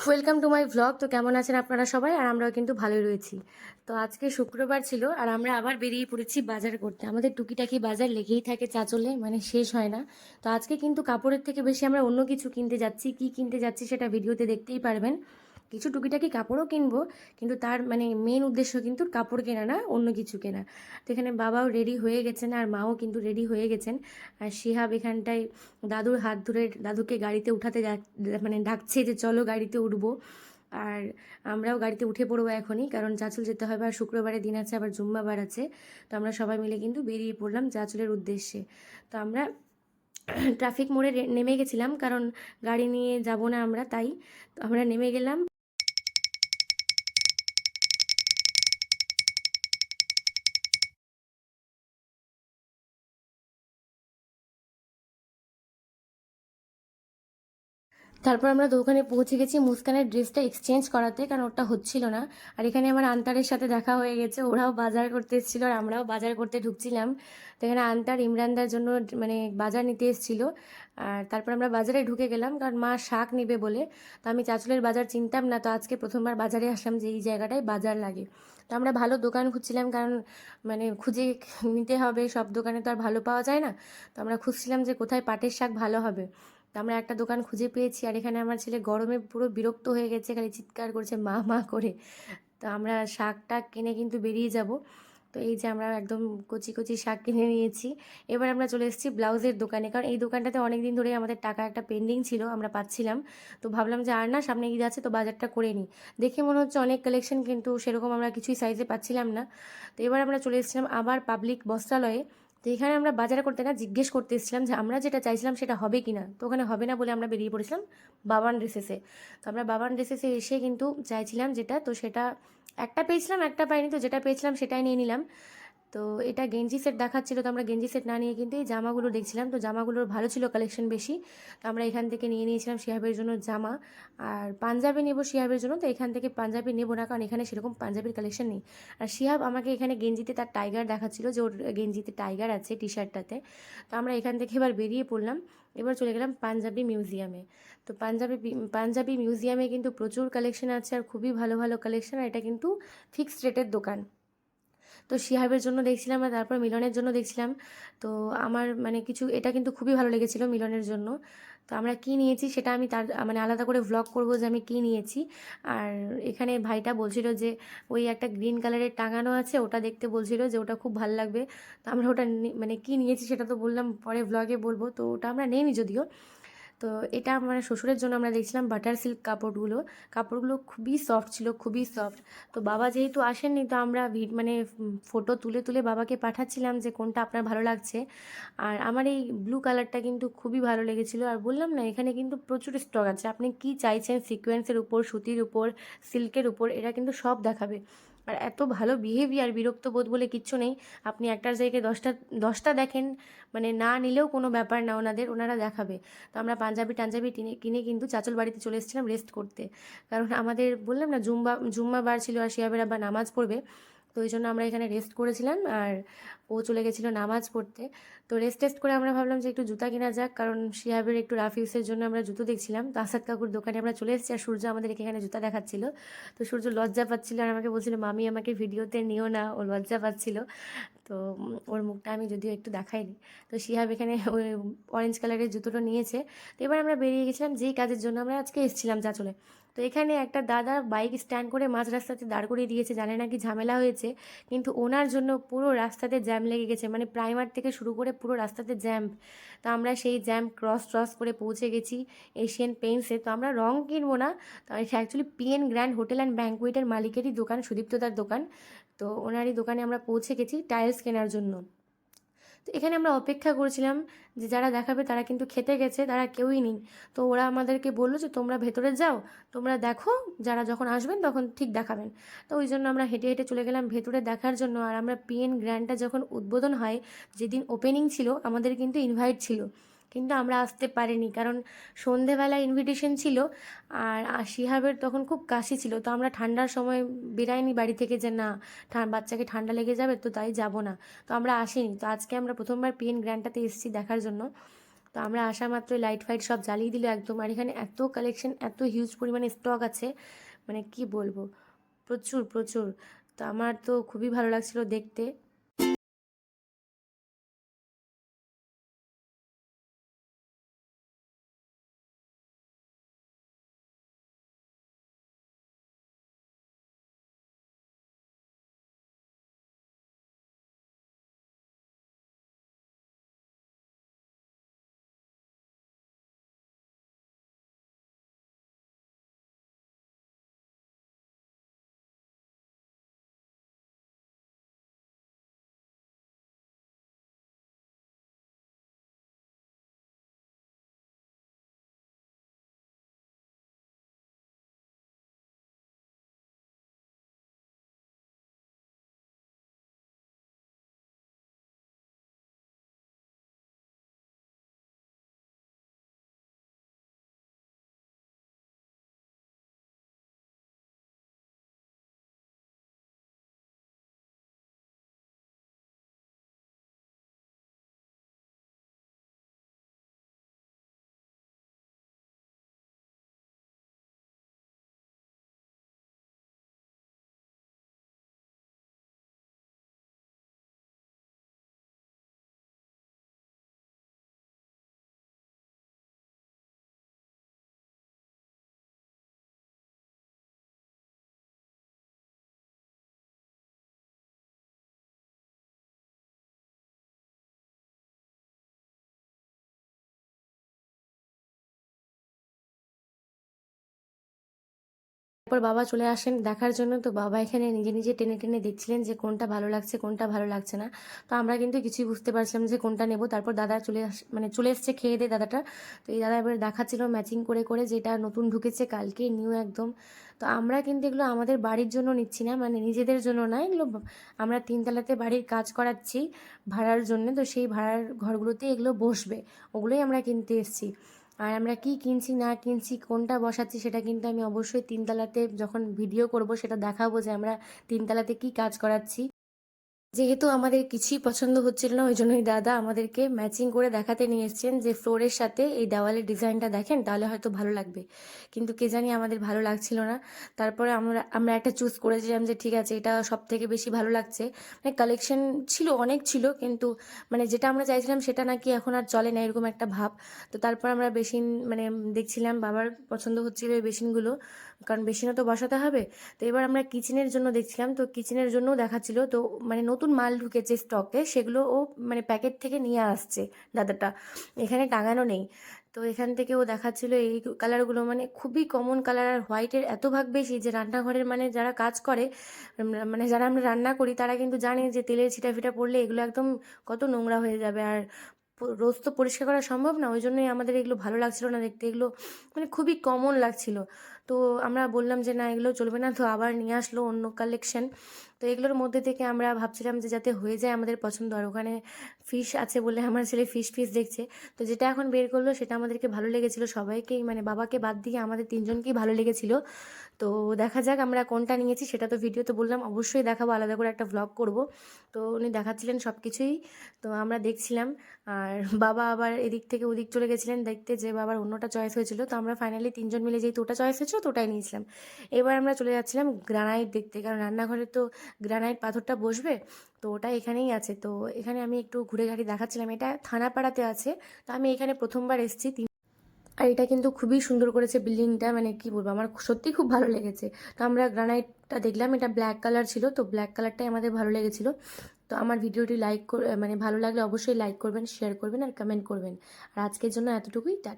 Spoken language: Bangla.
Welcome to my vlog. তো কেমন আছেন আপনারা সবাই? আর আমরাও কিন্তু ভালোই রয়েছি। তো আজকে শুক্রবার ছিল আর আমরা আবার বেরিয়ে পড়েছি বাজার করতে। আমাদের টুকিটাকি বাজার লেগেই থাকে চাঁচলে, মানে শেষ হয় না। তো আজকে কিন্তু কাপড়ের থেকে বেশি আমরা অন্য কিছু কিনতে যাচ্ছি। কি কিনতে যাচ্ছি সেটা ভিডিওতে দেখতেই পারবেন। কিছু টুকিটাকি কাপড়ও কিনবো, কিন্তু তার মানে মেন উদ্দেশ্য কিন্তু কাপড় কেনা না, অন্য কিছু কেনা। তো এখানে বাবাও রেডি হয়ে গেছেন আর মাও কিন্তু রেডি হয়ে গেছেন। আর শিহাব এখানটায় দাদুর হাত ধরে দাদুকে গাড়িতে উঠাতে মানে ডাকছে যে চলো গাড়িতে উঠবো। আর আমরাও গাড়িতে উঠে পড়বো এখনই, কারণ চাঁচল যেতে হবে আর শুক্রবারের দিন আছে, আবার জুম্মাবার আছে। তো আমরা সবাই মিলে কিন্তু বেরিয়ে পড়লাম চাঁচলের উদ্দেশ্যে। তো আমরা ট্রাফিক মোড়ে নেমে গেছিলাম, কারণ গাড়ি নিয়ে যাব না আমরা, তাই তো আমরা নেমে গেলাম। তারপর আমরা দোকানে পৌঁছে গেছি মুস্কানের ড্রেসটা এক্সচেঞ্জ করাতে, কারণ ওটা হচ্ছিল না। আর এখানে আমার আন্তারের সাথে দেখা হয়ে গেছে, ওরাও বাজার করতে এসেছিলো আর আমরাও বাজার করতে ঢুকছিলাম। তো এখানে আন্তার ইমরানদার জন্য মানে বাজার নিতে এসেছিলো। আর তারপর আমরা বাজারে ঢুকে গেলাম, কারণ মা শাক নেবে বলে। তো আমি চাঁচলের বাজার চিনতাম না, তো আজকে প্রথমবার বাজারে আসলাম যে এই জায়গাটায় বাজার লাগে। তো আমরা ভালো দোকান খুঁজছিলাম, কারণ মানে খুঁজে নিতে হবে, সব দোকানে তো আর ভালো পাওয়া যায় না। তো আমরা খুঁজছিলাম যে কোথায় পাটের শাক ভালো হবে। তো আমরা একটা দোকান খুঁজে পেয়েছি। আর এখানে আমার ছেলে গরমে পুরো বিরক্ত হয়ে গেছে, খালি চিৎকার করছে মা মা করে। তো আমরা শাকটা কিনে কিন্তু বেরিয়ে যাব। তো এই যে আমরা একদম কচি কচি শাক কিনে নিয়েছি। এবার আমরা চলে এসেছি ব্লাউজের দোকানে, কারণ এই দোকানটাতে অনেক দিন ধরেই আমাদের টাকা একটা পেন্ডিং ছিল, আমরা পাচ্ছিলাম। তো ভাবলাম যে আর না, সামনে ঈদ আছে তো বাজারটা করে নিই। দেখে মনে হচ্ছে অনেক কালেকশন, কিন্তু সেরকম আমরা কিছুই সাইজে পাচ্ছিলাম না। তো এবার আমরা চলে এসেছিলাম আবার পাবলিক বস্ত্রালয়ে। তো এখানে আমরা বাজার করতে না, জিজ্ঞেস করতে এসেছিলাম যে আমরা যেটা চাইছিলাম সেটা হবে কি না। তো ওখানে হবে না বলে আমরা বেরিয়ে পড়েছিলাম বাবান ড্রেসেসে। তো আমরা বাবান ড্রেসেসে এসে কিন্তু চাইছিলাম যেটা, তো সেটা একটা পেয়েছিলাম, একটা পাইনি। তো যেটা পেয়েছিলাম সেটাই নিয়ে নিলাম। তো এটা গেঞ্জি সেট দেখাচ্ছিল, তো আমরা গেঞ্জি সেট না নিয়ে কিন্তু এই জামাগুলো দেখছিলাম। তো জামাগুলোর ভালো ছিল কালেকশন বেশি। তো আমরা এখান থেকে নিয়ে নিয়েছিলাম শিহাবের জন্য জামা। আর পাঞ্জাবি নেবো শিহাবের জন্য, তো এখান থেকে পাঞ্জাবি নেবো না, কারণ এখানে সেরকম পাঞ্জাবির কালেকশন নেই। আর শিহাব আমাকে এখানে গেঞ্জিতে তার টাইগার দেখাচ্ছিল, যে ওর গেঞ্জিতে টাইগার আছে টি শার্টটাতে। তো আমরা এখান থেকে এবার বেরিয়ে পড়লাম। এবার চলে গেলাম পাঞ্জাবি মিউজিয়ামে। তো পাঞ্জাবি মিউজিয়ামে কিন্তু প্রচুর কালেকশন আছে আর খুবই ভালো ভালো কালেকশন। আর এটা কিন্তু ফিক্সড রেটের দোকান। তো শিহাবের জন্য দেখছিলাম আর তারপর মিলনের জন্য দেখছিলাম। তো আমার মানে কিছু এটা কিন্তু খুবই ভালো লেগেছিল মিলনের জন্য। তো আমরা কী নিয়েছি সেটা আমি তার মানে আলাদা করে ভ্লগ করব যে আমি কী নিয়েছি। আর এখানে ভাইটা বলছিল যে ওই একটা গ্রিন কালারের টাঙানো আছে, ওটা দেখতে বলছিল যে ওটা খুব ভালো লাগবে। তো আমরা ওটা মানে কী নিয়েছি সেটা তো বললাম পরে ভ্লগে বলবো। তো ওটা আমরা নেইনি যদিও। তো এটা আমার শ্বশুরের জন্য আমরা দেখছিলাম বাটার সিল্ক কাপড়গুলো। কাপড়গুলো খুবই সফট ছিল, খুবই সফট। তো বাবা যেহেতু আসেননি, তো আমরা মানে ফটো তুলে তুলে বাবাকে পাঠাচ্ছিলাম যে কোনটা আপনার ভালো লাগছে। আর আমার এই ব্লু কালারটা কিন্তু খুবই ভালো লেগেছিলো। আর বললাম না, এখানে কিন্তু প্রচুর স্টক আছে, আপনি কি চাইছেন সিকোয়েন্সের উপর, সুতির উপর, সিল্কের উপর, এরা কিন্তু সব দেখাবে। আর এত ভালো বিহেভিয়ার, বিরক্ত বোধ বলে কিচ্ছু নেই। আপনি একটার জায়গায় দশটা দশটা দেখেন, মানে না নিলেও কোনো ব্যাপার না, ওনারা দেখাবে। তো আমরা পাঞ্জাবি টাঞ্জাবি কিনে কিন্তু চাচল বাড়িতে চলে এসেছিলাম রেস্ট করতে। কারণ আমাদের বললাম না জুম্মা বার ছিল আর শিয়াবের আবার নামাজ পড়বে। তো ওই জন্য আমরা এখানে রেস্ট করেছিলাম আর ও চলে গেছিলো নামাজ পড়তে। তো টেস্ট করে আমরা ভাবলাম যে একটু জুতা কেনা যাক, কারণ শিহাবের একটু রাফ ইউসের জন্য আমরা জুতো দেখছিলাম। তো আসাদ কাকুর দোকানে আমরা চলে এসেছি আর সূর্য আমাদের এখানে জুতা দেখাচ্ছিল। তো সূর্য লজ্জা পাচ্ছিল আর আমাকে বলছিল মামি আমাকে ভিডিওতে নিও না, ও লজ্জা পাচ্ছিল। তো ওর মুখটা আমি যদিও একটু দেখাইনি। তো শিহাব এখানে ওই অরেঞ্জ কালারের জুতোটা নিয়েছে। তো এবার আমরা বেরিয়ে গেছিলাম যেই কাজের জন্য আমরা আজকে এসেছিলাম চাঁচলে। তো এখানে একটা দাদা বাইক স্ট্যান্ড করে মাঝ রাস্তাতে দাঁড় করিয়ে দিয়েছে, জানে না কি ঝামেলা হয়েছে। কিন্তু ওনার জন্য পুরো রাস্তাতে জ্যাম লেগে গেছে, মানে প্রাইমার থেকে শুরু করে পুরো রাস্তাতে জ্যাম। তো আমরা সেই জ্যাম ক্রস করে পৌঁছে গেছি এশিয়ান পেইন্টসে। তো আমরা রং কিনবো না, তো এটা actually PN grand hotel and ব্যাঙ্কুয়েটের মালিকেরই দোকান, সুদীপ্তদার দোকান। তো ওনারই দোকানে আমরা পৌঁছে গেছি টাইলস কেনার জন্য। তো এখানে আমরা অপেক্ষা করছিলাম যে যারা দেখাবে তারা কিন্তু খেতে গেছে, তারা কেউই নেই। তো ওরা আমাদেরকে বললো যে তোমরা ভেতরে যাও, তোমরা দেখো, যারা যখন আসবেন তখন ঠিক দেখাবেন। তো ওই জন্য আমরা হেঁটে হেঁটে চলে গেলাম ভেতরে দেখার জন্য। আর আমরা পিএন গ্র্যান্ডটা যখন উদ্বোধন হয়, যেদিন ওপেনিং ছিল, আমাদের কিন্তু ইনভাইট ছিল, কিন্তু আমরা আসতে পারিনি, কারণ সন্ধেবেলা ইনভিটেশন ছিল। আর শিহাবের তখন খুব কাশি ছিল, তো আমরা ঠান্ডার সময় বেরাইনি বাড়ি থেকে যে না বাচ্চাকে ঠান্ডা লেগে যাবে, তো তাই যাব না। তো আমরা আসিনি। তো আজকে আমরা প্রথমবার পিএন গ্র্যান্ডটাতে এসেছি দেখার জন্য। তো তো আমরা আসা মাত্রই লাইট ফাইট সব জ্বালিয়ে দিল একদম। আর এখানে এত কালেকশন, এত হিউজ পরিমাণে স্টক আছে, মানে কি বলবো, প্রচুর প্রচুর। তো আমার তো খুবই ভালো লাগছিল দেখতে। তারপর বাবা চলে আসেন দেখার জন্য। তো বাবা এখানে নিজে নিজে টেনে টেনে দেখছিলেন যে কোনটা ভালো লাগছে কোনটা ভালো লাগছে না। তো আমরা কিন্তু কিছুই বুঝতে পারছিলাম যে কোনটা নেব। তারপর দাদা মানে চলে এসছে খেয়ে দিয়ে দাদাটা। তো এই দাদা এবার দেখাচ্ছিল ম্যাচিং করে করে, যেটা নতুন ঢুকেছে কালকে, নিউ একদম। তো আমরা কিন্তু এগুলো আমাদের বাড়ির জন্য নিচ্ছি না, মানে নিজেদের জন্য না, এগুলো আমরা 3 তলাতে বাড়ির কাজ করাচ্ছি ভাড়ার জন্য। তো সেই ভাড়ার ঘরগুলোতে এগুলো বসবে, ওগুলোই আমরা কিনতে এসেছি। আর আমরা কি কিনছি না কিনছি কোনটা বসাচ্ছি সেটা কিন্তু আমি অবশ্যই 3 তলাতে যখন ভিডিও করব সেটা দেখাবো যে আমরা 3 তলাতে কি কাজ করাচ্ছি। যেহেতু আমাদের কিছুই পছন্দ হচ্ছিল না, ওই জন্যই দাদা আমাদেরকে ম্যাচিং করে দেখাতে নিয়ে এসেছেন যে ফ্লোরের সাথে এই দেওয়ালের ডিজাইনটা দেখেন তাহলে হয়তো ভালো লাগবে। কিন্তু কে জানি আমাদের ভালো লাগছিল না। তারপরে আমরা আমরা একটা চুজ করেছিলাম যে ঠিক আছে এটা সব থেকে বেশি ভালো লাগছে। মানে কালেকশন ছিল, অনেক ছিল, কিন্তু মানে যেটা আমরা চাইছিলাম সেটা নাকি এখন আর চলে না, এরকম একটা ভাব। তো তারপর আমরা বেসিন মানে দেখছিলাম, বাবার পছন্দ হচ্ছিল এই বেসিনগুলো, কারণ বেসিনও তো বসাতে হবে। তো এবার আমরা কিচেনের জন্য দেখছিলাম, তো কিচেনের জন্যও দেখাচ্ছিল। তো মানে নতুন মাল ঢুকেছে স্টকে, সেগুলো ও মানে প্যাকেট থেকে নিয়ে আসছে দাদাটা, এখানে টাঙানো নেই। তো এখান থেকে ও দেখাচ্ছিল এই কালারগুলো, মানে খুবই কমন কালার। আর হোয়াইটের এত ভাগ বেশি যে রান্নাঘরের মানে যারা কাজ করে, মানে যারা আমরা রান্না করি তারা কিন্তু জানে যে তেলের ছিটা ফিটা পড়লে এগুলো একদম কত নোংরা হয়ে যাবে। আর রোজ তো পরিষ্কার করা সম্ভব না, ওই জন্যই আমাদের এগুলো ভালো লাগছিল না দেখতে, এগুলো মানে খুবই কমন লাগছিল। তো আমরা বললাম যে না এগুলো চলবে না, তো আবার নিয়ে আসলো অন্য কালেকশন। তো এগুলোর মধ্যে থেকে আমরা ভাবছিলাম যে যাতে হয়ে যায় আমাদের পছন্দ। আর ওখানে ফিশ আছে বলে আমার ছেলে ফিশ ফিশ দেখছে। তো যেটা এখন বের করলো সেটা আমাদেরকে ভালো লেগেছিল সবাইকেই, মানে বাবাকে বাদ দিয়ে আমাদের 3জনকেই ভালো লেগেছিল। তো দেখা যাক আমরা কোনটা নিয়েছি, সেটা তো ভিডিওতে বললাম অবশ্যই দেখাবো, আলাদা করে একটা ভ্লগ করব। তো উনি দেখাচ্ছিলেন সব কিছুই, তো আমরা দেখছিলাম। আর বাবা আবার এদিক থেকে ওদিক চলে গেছিলেন দেখতে যে বাবার অন্যটা চয়েস হয়েছিল। তো আমরা ফাইনালি 3জন মিলে যেহেতু ওটা চয়েস হয়েছিল তো ওটাই নিয়েছিলাম। এবার আমরা চলে যাচ্ছিলাম গ্রানাইট দেখতে, কারণ রান্নাঘরে তো গ্রানাইট পাথরটা বসবে। তো ওটা এখানেই আছে। তো এখানে আমি একটু ঘুরে ঘাড়ি দেখাচ্ছিলাম, এটা থানাপাড়াতে আছে। তো আমি এখানে প্রথমবার এসেছি। আর এটা কিন্তু খুবই সুন্দর করেছে বিল্ডিংটা, মানে কি বলবো, আমার সত্যি খুব ভালো লেগেছে। তো আমরা গ্রানাইটটা দেখলাম, এটা ব্ল্যাক কালার ছিল, তো ব্ল্যাক কালারটাই আমাদের ভালো লেগেছিল। তো আমার ভিডিওটি মানে ভালো লাগলে অবশ্যই লাইক করবেন, শেয়ার করবেন আর কমেন্ট করবেন। আর আজকের জন্য এতটুকুই, টাটা।